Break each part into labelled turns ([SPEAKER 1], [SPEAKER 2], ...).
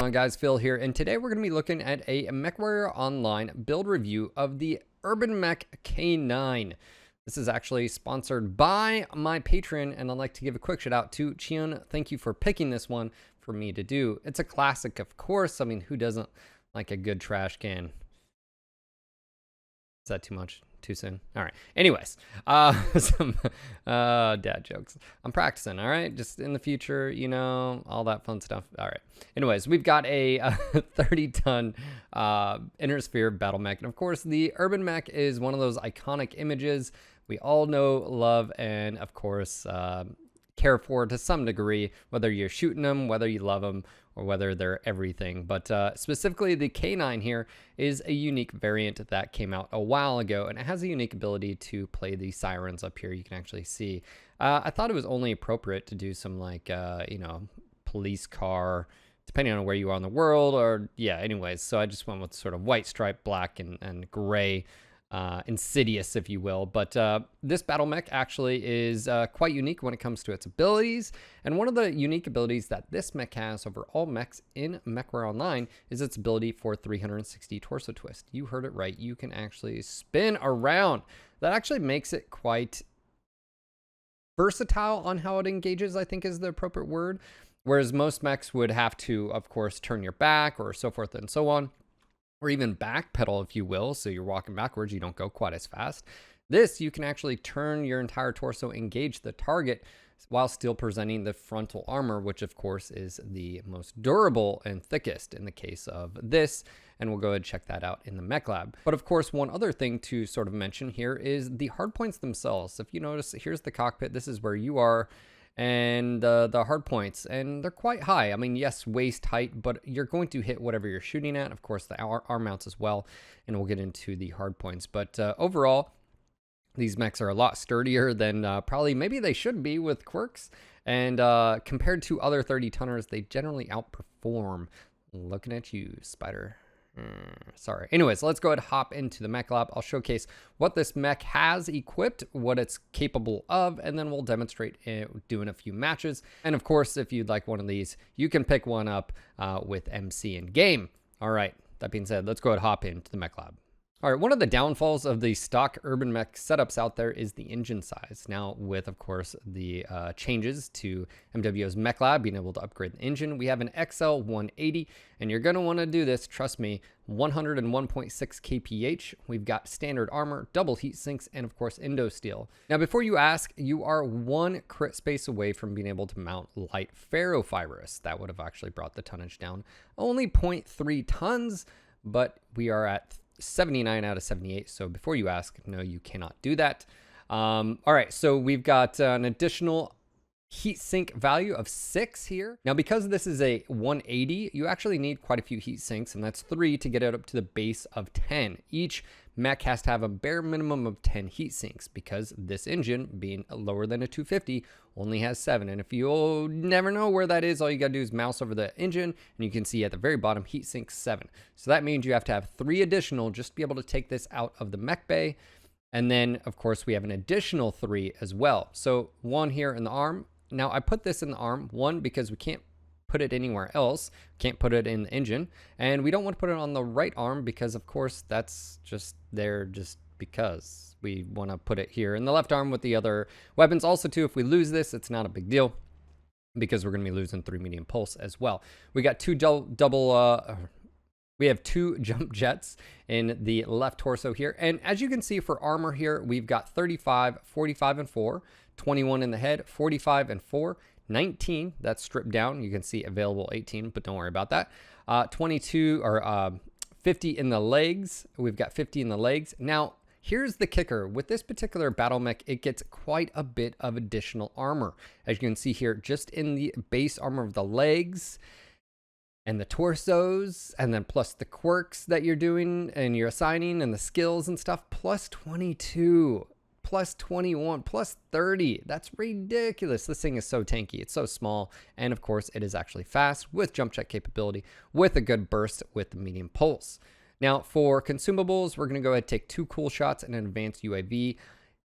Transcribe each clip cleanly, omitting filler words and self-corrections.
[SPEAKER 1] on, guys? Phil here, and today we're going to be looking at a Mechwarrior Online build review of the Urbanmech K-9. This is actually sponsored by my patron, and I'd like to give a quick shout out to Chion. Thank you for picking this one for me to do. It's a classic, of course. I mean, who doesn't like a good trash can? Is that too much? Too soon? All right. Anyways, some dad jokes. I'm practicing, all right? Just in the future, you know, all that fun stuff. All right. Anyways, we've got a 30-ton inner sphere battle mech. And of course, the Urbanmech is one of those iconic images we all know, love, and of course, care for to some degree, whether you're shooting them, whether you love them, or whether they're everything. But specifically, the K-9 here is a unique variant that came out a while ago, and it has a unique ability to play the sirens up here. You can actually see. I thought it was only appropriate to do some like, you know, police car, depending on where you are in the world, or yeah, anyways. So I just went with sort of white stripe, black, and gray. Insidious, if you will. But this battle mech actually is quite unique when it comes to its abilities. And one of the unique abilities that this mech has over all mechs in Mechwarrior Online is its ability for 360 torso twist. You heard it right. You can actually spin around. That actually makes it quite versatile on how it engages, I think is the appropriate word. Whereas most mechs would have to, of course, turn your back or so forth and so on, or even backpedal, if you will, so you're walking backwards, you don't go quite as fast. This, you can actually turn your entire torso, engage the target, while still presenting the frontal armor, which of course is the most durable and thickest in the case of this, and we'll go ahead and check that out in the mech lab. But of course, one other thing to sort of mention here is the hardpoints themselves. If you notice, here's the cockpit, this is where you are, and the hard points, and they're quite high. I mean, yes, waist height, but you're going to hit whatever you're shooting at. Of course, the arm mounts as well, and we'll get into the hard points. But overall, these mechs are a lot sturdier than probably maybe they should be with quirks, and compared to other 30-tonners, they generally outperform. Looking at you, Spider. Sorry. Anyways, let's go ahead and hop into the mech lab. I'll showcase what this mech has equipped, what it's capable of, and then we'll demonstrate it doing a few matches. And of course, if you'd like one of these, you can pick one up with MC in game. All right. That being said, let's go ahead and hop into the mech lab. All right, one of the downfalls of the stock Urbanmech setups out there is the engine size. Now, with, of course, the changes to MWO's Mech Lab, being able to upgrade the engine, we have an XL 180, and you're going to want to do this, trust me, 101.6 kph. We've got standard armor, double heat sinks, and of course, Indo Steel. Now, before you ask, you are one crit space away from being able to mount light ferrofibrous. That would have actually brought the tonnage down. Only 0.3 tons, but we are at 79 out of 78. So before you ask, no, you cannot do that. All right, so we've got an additional heat sink value of 6 here. Now, because this is a 180, you actually need quite a few heat sinks, and that's 3 to get it up to the base of 10. Each mech has to have a bare minimum of 10 heat sinks because this engine, being lower than a 250, only has 7. And if you never know where that is, all you gotta do is mouse over the engine, and you can see at the very bottom, heat sink 7. So that means you have to have 3 additional just to be able to take this out of the mech bay. And then, of course, we have an additional 3 as well. So 1 here in the arm. Now, I put this in the arm, 1, because we can't put it anywhere else, can't put it in the engine, and we don't want to put it on the right arm because, of course, that's just there just because. We want to put it here in the left arm with the other weapons. Also, too, if we lose this, it's not a big deal because we're going to be losing 3 medium pulse as well. We got 2 we have 2 jump jets in the left torso here. And as you can see for armor here, we've got 35, 45, and 4, 21 in the head, 45 and 4, 19, that's stripped down. You can see available 18, but don't worry about that. 22 or 50 in the legs. We've got 50 in the legs. Now, here's the kicker. With this particular battle mech, it gets quite a bit of additional armor. As you can see here, just in the base armor of the legs, and the torsos, and then plus the quirks that you're doing and you're assigning and the skills and stuff, plus 22, plus 21, plus 30. That's ridiculous. This thing is so tanky. It's so small. And of course, it is actually fast with jump check capability, with a good burst with the medium pulse. Now, for consumables, we're going to go ahead and take 2 cool shots and an advanced UAV.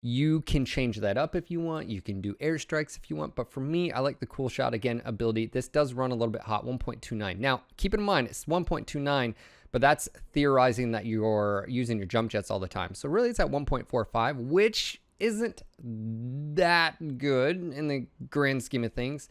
[SPEAKER 1] You can change that up if you want. You can do airstrikes if you want. But for me, I like the cool shot again ability. This does run a little bit hot, 1.29. Now, keep in mind, it's 1.29, but that's theorizing that you're using your jump jets all the time. So really, it's at 1.45, which isn't that good in the grand scheme of things.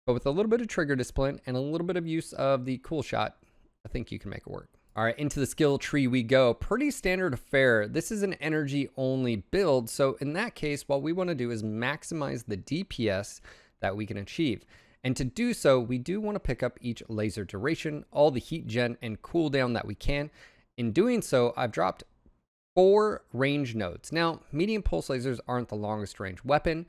[SPEAKER 1] But with a little bit of trigger discipline and a little bit of use of the cool shot, I think you can make it work. All right, into the skill tree we go. Pretty standard fare. This is an energy only build. So in that case, what we want to do is maximize the DPS that we can achieve. And to do so, we do want to pick up each laser duration, all the heat gen and cooldown that we can. In doing so, I've dropped 4 range nodes. Now, medium pulse lasers aren't the longest range weapon,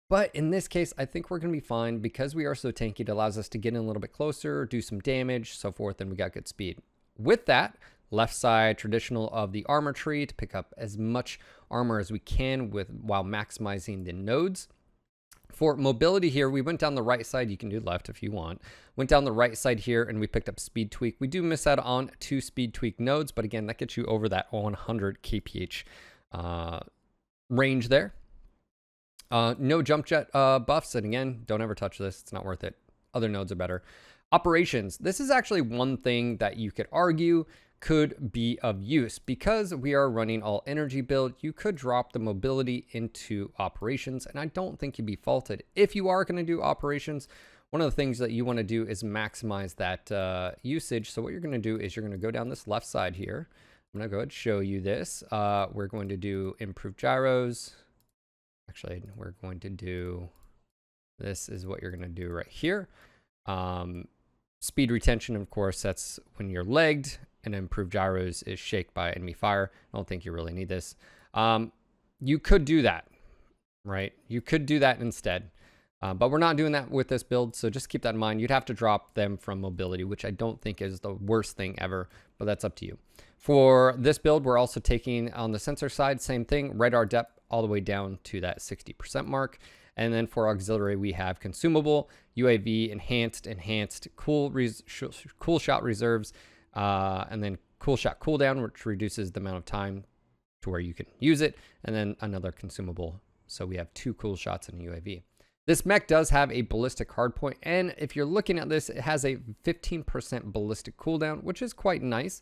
[SPEAKER 1] but in this case, I think we're going to be fine because we are so tanky. It allows us to get in a little bit closer, do some damage, so forth, and we got good speed. With that, left side traditional of the armor tree to pick up as much armor as we can while maximizing the nodes. For mobility here, we went down the right side. You can do left if you want. Went down the right side here and we picked up speed tweak. We do miss out on 2 speed tweak nodes, but again, that gets you over that 100 kph range there. No jump jet buffs, and again, don't ever touch this. It's not worth it. Other nodes are better. Operations. This is actually one thing that you could argue could be of use because we are running all energy build. You could drop the mobility into operations, and I don't think you'd be faulted. If you are going to do operations, one of the things that you want to do is maximize that usage. So what you're going to do is you're going to go down this left side here. I'm going to go ahead and show you this. We're going to do improved gyros. Actually, we're going to do, this is what you're going to do right here. Speed retention, of course, that's when you're legged, and improved gyros is shake by enemy fire. I don't think you really need this. You could do that, right? You could do that instead, but we're not doing that with this build, so just keep that in mind. You'd have to drop them from mobility, which I don't think is the worst thing ever, but that's up to you. For this build, we're also taking on the sensor side, same thing, radar depth all the way down to that 60% mark. And then for auxiliary, we have consumable, UAV, enhanced, cool shot reserves, and then cool shot cooldown, which reduces the amount of time to where you can use it, and then another consumable. So we have 2 cool shots in UAV. This mech does have a ballistic hardpoint, and if you're looking at this, it has a 15% ballistic cooldown, which is quite nice,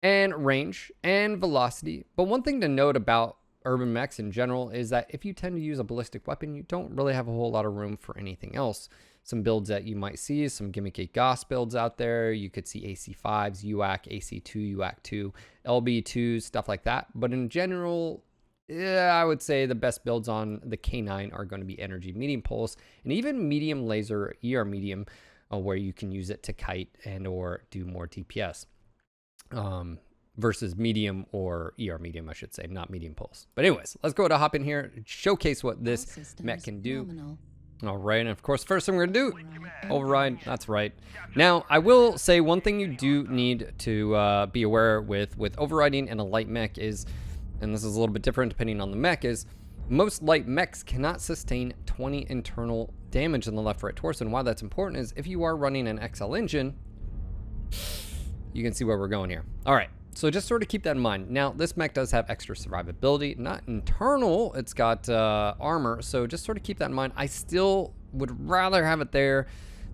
[SPEAKER 1] and range and velocity. But one thing to note about urban mechs in general is that if you tend to use a ballistic weapon, you don't really have a whole lot of room for anything else. Some builds that you might see, some gimmicky GOS builds out there. You could see AC5s, UAC, AC2, UAC2, LB2s, stuff like that. But in general, I would say the best builds on the K-9 are going to be energy, medium pulse, and even medium laser, ER medium, where you can use it to kite and or do more DPS. Versus medium or ER medium, I should say, not medium pulse. But anyways, let's go to hop in here and showcase what this mech can do. All right, and of course, first thing we're gonna do, override. That's right. Now, I will say one thing you do need to be aware with overriding and a light mech is, and this is a little bit different depending on the mech, is most light mechs cannot sustain 20 internal damage in the left-right torso. And why that's important is if you are running an XL engine, you can see where we're going here. All right. So just sort of keep that in mind. Now, this mech does have extra survivability, not internal. It's got armor, so just sort of keep that in mind. I still would rather have it there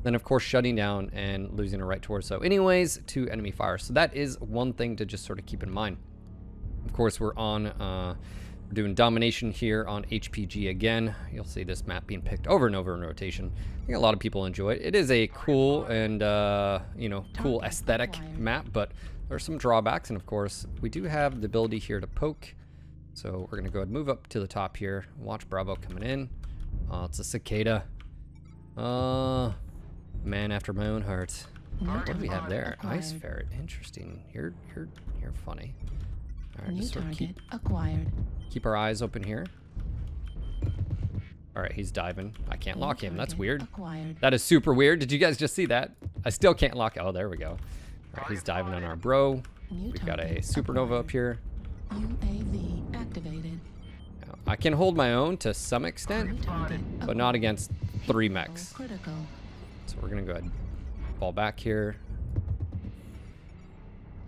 [SPEAKER 1] than, of course, shutting down and losing a right torso anyways to enemy fire. So that is one thing to just sort of keep in mind. Of course, we're doing domination here on HPG again. You'll see this map being picked over and over in rotation. I think a lot of people enjoy it. It is a cool and, cool aesthetic map, but there's some drawbacks, and of course, we do have the ability here to poke. So we're gonna go ahead and move up to the top here. Watch Bravo coming in. It's a cicada. Man after my own heart. What do we have there? Ice ferret. Interesting. You're funny. All right, just sort of keep our eyes open here. All right, he's diving. I can't lock him. That's weird. That is super weird. Did you guys just see that? I still can't lock. Oh, there we go. All right, he's diving on our bro. We've got a supernova up here.
[SPEAKER 2] UAV activated.
[SPEAKER 1] Now, I can hold my own to some extent, but not against 3 mechs. So we're gonna go ahead and fall back here.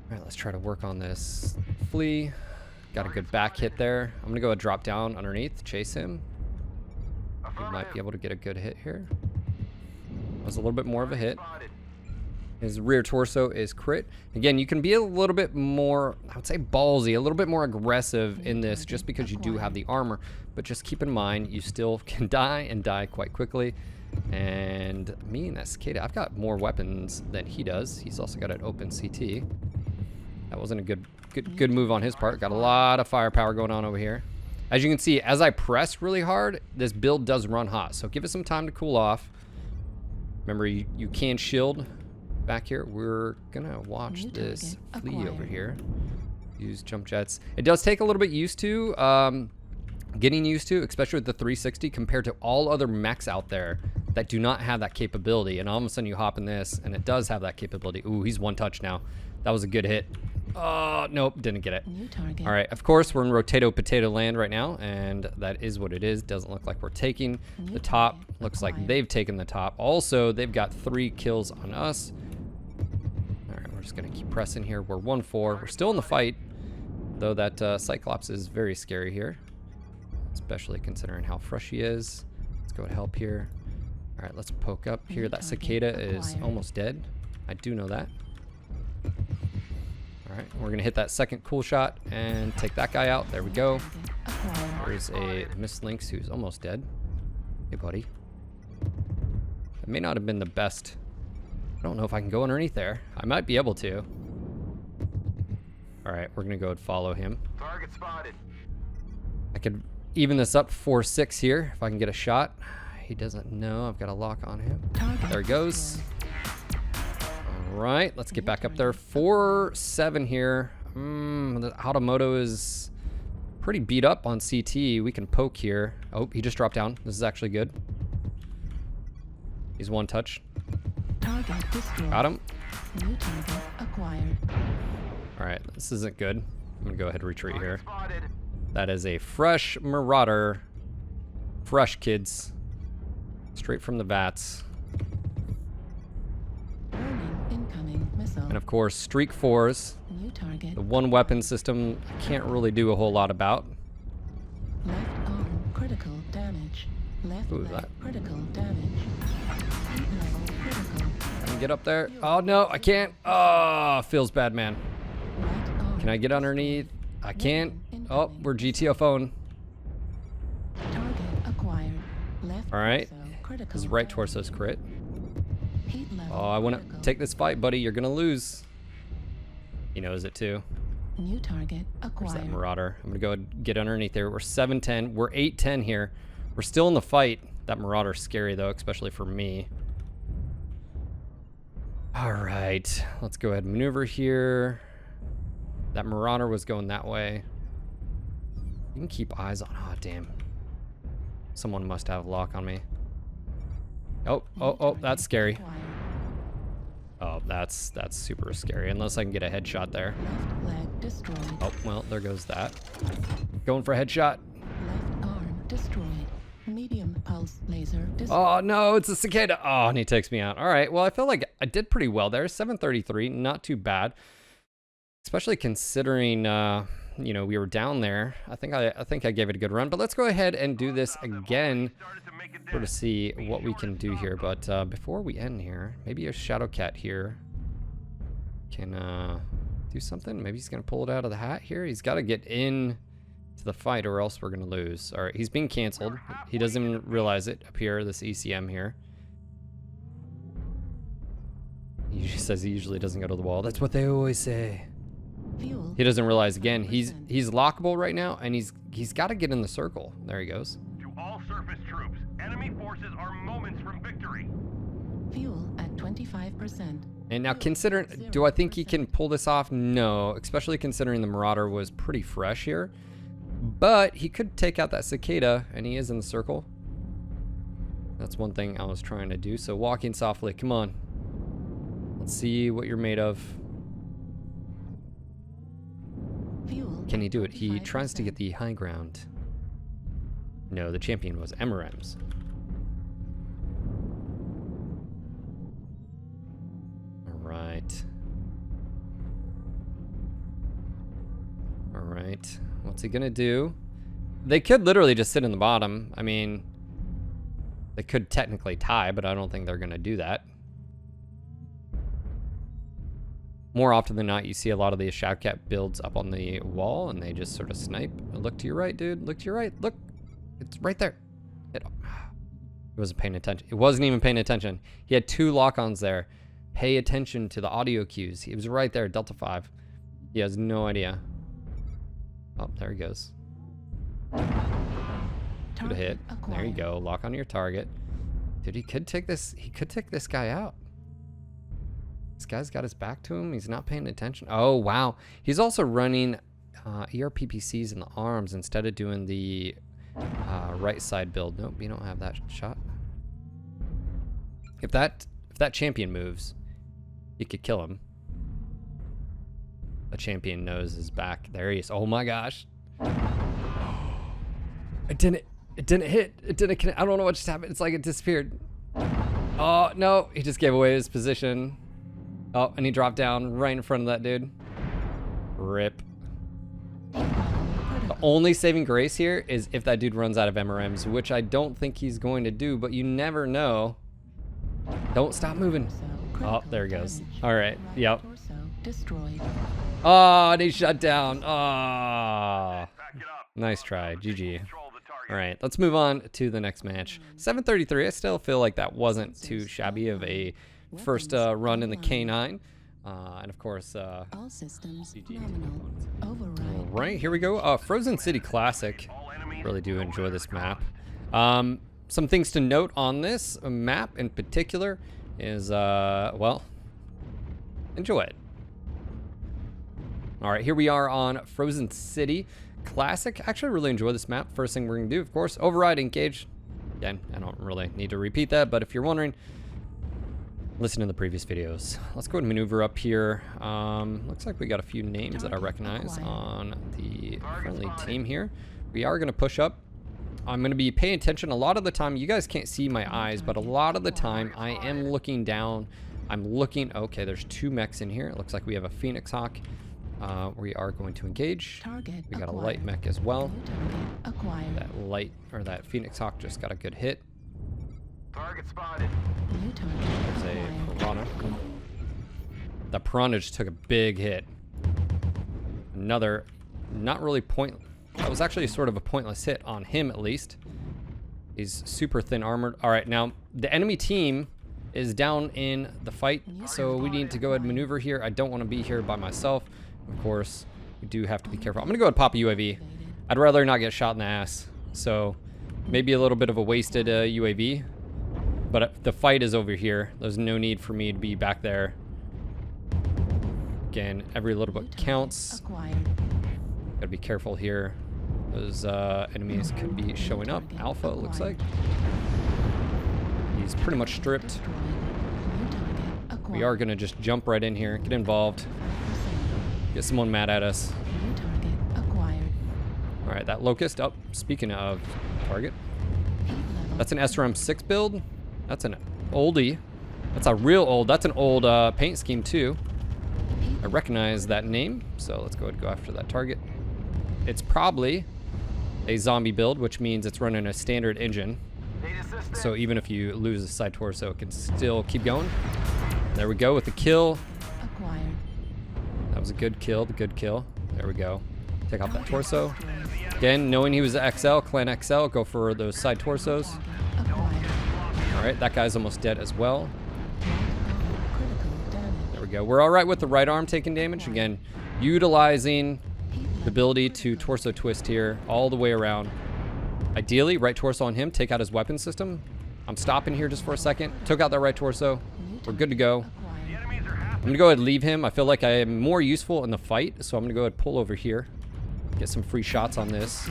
[SPEAKER 1] All right, let's try to work on this flea. Got a good back hit there. I'm gonna go drop down underneath, chase him. He might be able to get a good hit here. Was a little bit more of a hit. His rear torso is crit. Again, you can be a little bit more, I would say ballsy, a little bit more aggressive in this just because you do have the armor. But just keep in mind, you still can die and die quite quickly. And me and that cicada, I've got more weapons than he does. He's also got an open CT. That wasn't a good move on his part. Got a lot of firepower going on over here. As you can see, as I press really hard, this build does run hot. So give it some time to cool off. Remember, you can shield back here. We're gonna watch this flea over here. Use jump jets. It does take a little bit getting used to, especially with the 360 compared to all other mechs out there that do not have that capability. And all of a sudden you hop in this and it does have that capability. Ooh, he's one touch now. That was a good hit. Oh, nope, didn't get it. All right, of course, we're in Rotato Potato land right now, and that is what it is. Doesn't look like we're taking the top. Looks like they've taken the top. Also, they've got 3 kills on us. All right, we're just gonna keep pressing here. We're 1-4. We're still in the fight, though that Cyclops is very scary here, especially considering how fresh he is. Let's go to help here. All right, let's poke up here. That cicada is almost dead. I do know that. All right, we're gonna hit that second cool shot and take that guy out. There we go. There's a Miss Lynx who's almost dead. Hey, buddy. That may not have been the best. I don't know if I can go underneath there. I might be able to. All right, we're gonna go and follow him.
[SPEAKER 3] Target spotted.
[SPEAKER 1] I could even this up 4-6 here if I can get a shot. He doesn't know I've got a lock on him. There he goes. All right, let's get back up there. 4-7 here. The Automoto is pretty beat up on CT. We can poke here. Oh, he just dropped down. This is actually good. He's one touch. Got him.
[SPEAKER 2] New target acquired.
[SPEAKER 1] All right, this isn't good. I'm gonna go ahead and retreat here. That is a fresh Marauder. Fresh, kids. Straight from the vats.
[SPEAKER 2] Incoming missile.
[SPEAKER 1] And of course, Streak 4s.
[SPEAKER 2] New target.
[SPEAKER 1] The one weapon system I can't really do a whole lot about.
[SPEAKER 2] Left arm critical damage. Left
[SPEAKER 1] Ooh,
[SPEAKER 2] leg
[SPEAKER 1] that.
[SPEAKER 2] critical damage. Heat level critical.
[SPEAKER 1] Can I get up there? Oh no, I can't. Oh, feels bad, man.
[SPEAKER 2] Right arm.
[SPEAKER 1] Can I get underneath? I can't. Oh, we're GTO phone.
[SPEAKER 2] Target acquired. Left
[SPEAKER 1] All right.
[SPEAKER 2] torso critical
[SPEAKER 1] His right
[SPEAKER 2] damage.
[SPEAKER 1] torso's crit.
[SPEAKER 2] Heat level
[SPEAKER 1] Oh, I want
[SPEAKER 2] critical.
[SPEAKER 1] to take this fight, buddy. You're gonna lose. He knows it too.
[SPEAKER 2] New target
[SPEAKER 1] Where's that
[SPEAKER 2] acquired.
[SPEAKER 1] Marauder? I'm gonna go get underneath there. We're 7-10. We're 8-10 here. We're still in the fight. That Marauder's scary though, especially for me. All right, let's go ahead and maneuver here. That Marauder was going that way. You can keep eyes on. Oh, damn. Someone must have a lock on me. Oh, that's scary.
[SPEAKER 2] Acquired.
[SPEAKER 1] Oh, that's super scary. Unless I can get a headshot there.
[SPEAKER 2] Left leg destroyed.
[SPEAKER 1] Oh, well, there goes that. Going for a headshot.
[SPEAKER 2] Left arm destroyed. Medium pulse laser destroyed.
[SPEAKER 1] Oh, no, it's a cicada. Oh, and he takes me out. All right, well, I feel like I did pretty well there. 733, not too bad. Especially considering, you know, we were down there. I think I gave it a good run. But let's go ahead and do this again to see what we can do here. But before we end here, maybe a Shadow Cat here can do something. Maybe he's going to pull it out of the hat here. He's got to get in to the fight or else we're going to lose. All right, he's being canceled. He doesn't even realize it up here, this ECM here. He says he usually doesn't go to the wall. That's what they always say.
[SPEAKER 2] Fuel.
[SPEAKER 1] He doesn't realize again. He's lockable right now, and he's got to get in the circle. There he goes.
[SPEAKER 3] To all surface troops, enemy forces are moments from victory.
[SPEAKER 2] Fuel at 25%.
[SPEAKER 1] And now considering, do I think he can pull this off? No, especially considering the Marauder was pretty fresh here. But he could take out that cicada, and he is in the circle. That's one thing I was trying to do. So walking softly, come on. Let's see what you're made of.
[SPEAKER 2] Fuel.
[SPEAKER 1] Can he
[SPEAKER 2] at
[SPEAKER 1] do it? He tries to get
[SPEAKER 2] 25%.
[SPEAKER 1] the high ground. No, the champion was Emrems. All right. All right. right. What's he gonna do? They could literally just sit in the bottom. I mean, they could technically tie, but I don't think they're gonna do that. More often than not, you see a lot of these Shadowcat builds up on the wall, and they just sort of snipe. Look to your right, dude. Look to your right. Look. It's right there. It wasn't paying attention. It wasn't even paying attention. He had 2 lock-ons there. Pay attention to the audio cues. He was right there, Delta 5. He has no idea. Oh, there he goes. Good hit. There you go. Lock on your target. Dude, he could take this. He could take this guy out. This guy's got his back to him. He's not paying attention. Oh, wow. He's also running ERPPCs in the arms instead of doing the right side build. Nope, you don't have that shot. If that champion moves, you could kill him. The champion knows his back. There he is. Oh my gosh. It didn't hit. It didn't connect. I don't know what just happened. It's like it disappeared. Oh, no. He just gave away his position. Oh, and he dropped down right in front of that dude. Rip. The only saving grace here is if that dude runs out of MRMs, which I don't think he's going to do, but you never know. Don't stop moving. Oh, there he goes. All right. Yep. Oh, and he shut down. Oh. Nice try. GG. All right, let's move on to the next match. 733. I still feel like that wasn't too shabby of a first run in the K-9. And of course,
[SPEAKER 2] all systems nominal. Override.
[SPEAKER 1] all right, here we go. Frozen City Classic. Really do enjoy this map. Some things to note on this map in particular is, well, enjoy it. All right, here we are on Frozen City Classic. Actually, really enjoy this map. First thing we're gonna do, of course, override, engage. Again, I don't really need to repeat that, but if you're wondering, listen to the previous videos. Let's go and maneuver up here. Looks like we got a few names that I recognize on the friendly team here. We are gonna push up. I'm gonna be paying attention a lot of the time. You guys can't see my eyes, but a lot of the time I am looking down. I'm looking, okay, there's 2 mechs in here. It looks like we have a Phoenix Hawk. We are going to engage. We got a light mech as well. That light, or that Phoenix Hawk just got a good hit.
[SPEAKER 3] Target spotted.
[SPEAKER 1] There's a Piranha. The Piranha just took a big hit. Another, not really that was actually sort of a pointless hit on him at least. He's super thin armored. All right, now the enemy team is down in the fight, so we need to go ahead and maneuver here. I don't want to be here by myself. Of course, we do have to be careful. I'm gonna go ahead and pop a UAV. I'd rather not get shot in the ass. So maybe a little bit of a wasted UAV, but the fight is over here. There's no need for me to be back there. Again, every little bit counts. Gotta be careful here. Those enemies could be showing up. Alpha, it looks like. He's pretty much stripped. We are gonna just jump right in here, get involved, get someone mad at us. All right, that Locust up. Speaking of target, that's an SRM6 build. That's an oldie. That's a real old. That's an old paint scheme too. I recognize that name, so let's go ahead and go after that target. It's probably a zombie build, which means it's running a standard engine. So even if you lose the side torso, it can still keep going. There we go with the kill. That was a good kill, the good kill. There we go. Take off that torso. Again, knowing he was the XL, Clan XL, go for those side torsos. All right, that guy's almost dead as well. There we go. We're all right with the right arm taking damage. Again, utilizing the ability to torso twist here all the way around. Ideally, right torso on him, take out his weapon system. I'm stopping here just for a second. Took out that right torso. We're good to go. I'm gonna go ahead and leave him. I feel like I am more useful in the fight, so I'm gonna go ahead and pull over here. Get some free shots on this.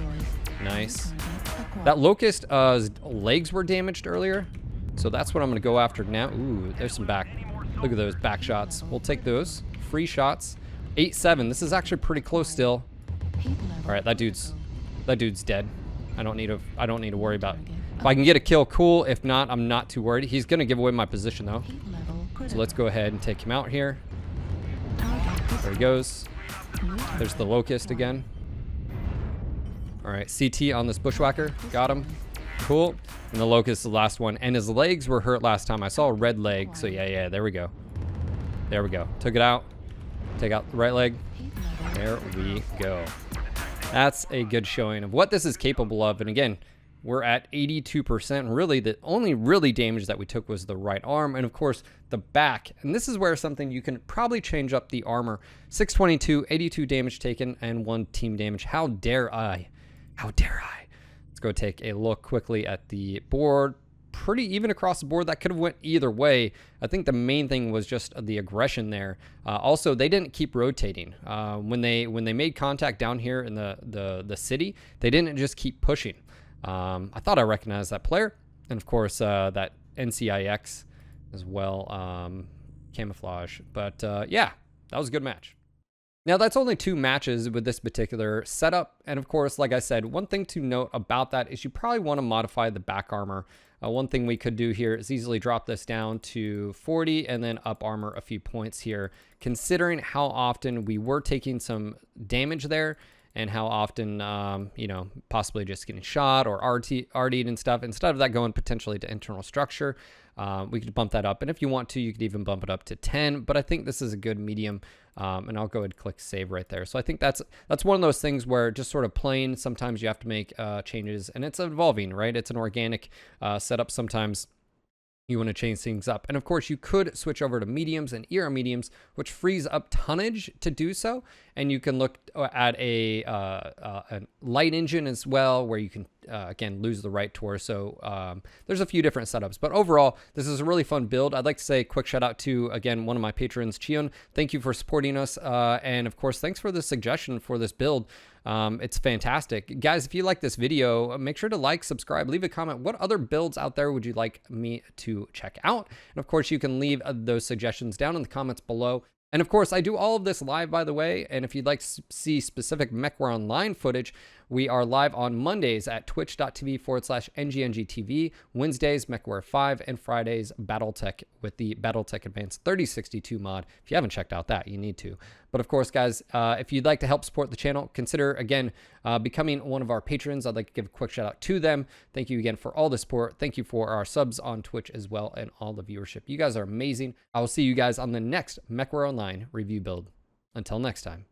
[SPEAKER 1] Nice. That Locust, legs were damaged earlier, so that's what I'm gonna go after now. Ooh, there's some back. Look at those back shots. We'll take those. Free shots. 8-7. This is actually pretty close still. All right, that dude's dead. I don't need to worry about it. If I can get a kill, cool. If not, I'm not too worried. He's gonna give away my position though. So let's go ahead and take him out here. There he goes. There's the Locust again. All right, CT on this bushwhacker. Got him. Cool. And the locust is the last one. And his legs were hurt last time. I saw a red leg. So yeah, there we go. There we go. Took it out. Take out the right leg. There we go. That's a good showing of what this is capable of. And again, we're at 82%. Really, the only really damage that we took was the right arm. And of course, the back. And this is where something you can probably change up the armor. 622, 82 damage taken, and 1 team damage. How dare I? How dare I? Let's go take a look quickly at the board. Pretty even across the board. That could have went either way. I think the main thing was just the aggression there. Also, they didn't keep rotating. When they made contact down here in the city, they didn't just keep pushing. I thought I recognized that player, and of course that NCIX as well, camouflage. But yeah, that was a good match. Now, that's only 2 matches with this particular setup. And of course, like I said, one thing to note about that is you probably want to modify the back armor. One thing we could do here is easily drop this down to 40 and then up armor a few points here, considering how often we were taking some damage there and how often, you know, possibly just getting shot or RD'd and stuff. Instead of that going potentially to internal structure, we could bump that up. And if you want to, you could even bump it up to 10. But I think this is a good medium. And I'll go ahead and click save right there. So I think that's one of those things where just sort of playing, sometimes you have to make changes, and it's evolving, right? It's an organic setup. Sometimes you want to change things up. And of course, you could switch over to mediums and ER mediums, which frees up tonnage to do so. And you can look at a light engine as well, where you can, again, lose the right torso. There's a few different setups. But overall, this is a really fun build. I'd like to say a quick shout out to, again, one of my patrons, Chion. Thank you for supporting us. And of course, thanks for the suggestion for this build. It's fantastic. Guys, if you like this video, make sure to like, subscribe, leave a comment. What other builds out there would you like me to check out? And of course, you can leave those suggestions down in the comments below. And of course, I do all of this live, by the way. And if you'd like to see specific Mechwarrior Online footage, we are live on Mondays at twitch.tv/NGNGTV, Wednesdays, Mechwarrior 5, and Fridays, Battletech with the Battletech Advanced 3062 mod. If you haven't checked out that, you need to. But of course, guys, if you'd like to help support the channel, consider, again, becoming one of our patrons. I'd like to give a quick shout out to them. Thank you again for all the support. Thank you for our subs on Twitch as well and all the viewership. You guys are amazing. I will see you guys on the next Mechwarrior Online review build. Until next time.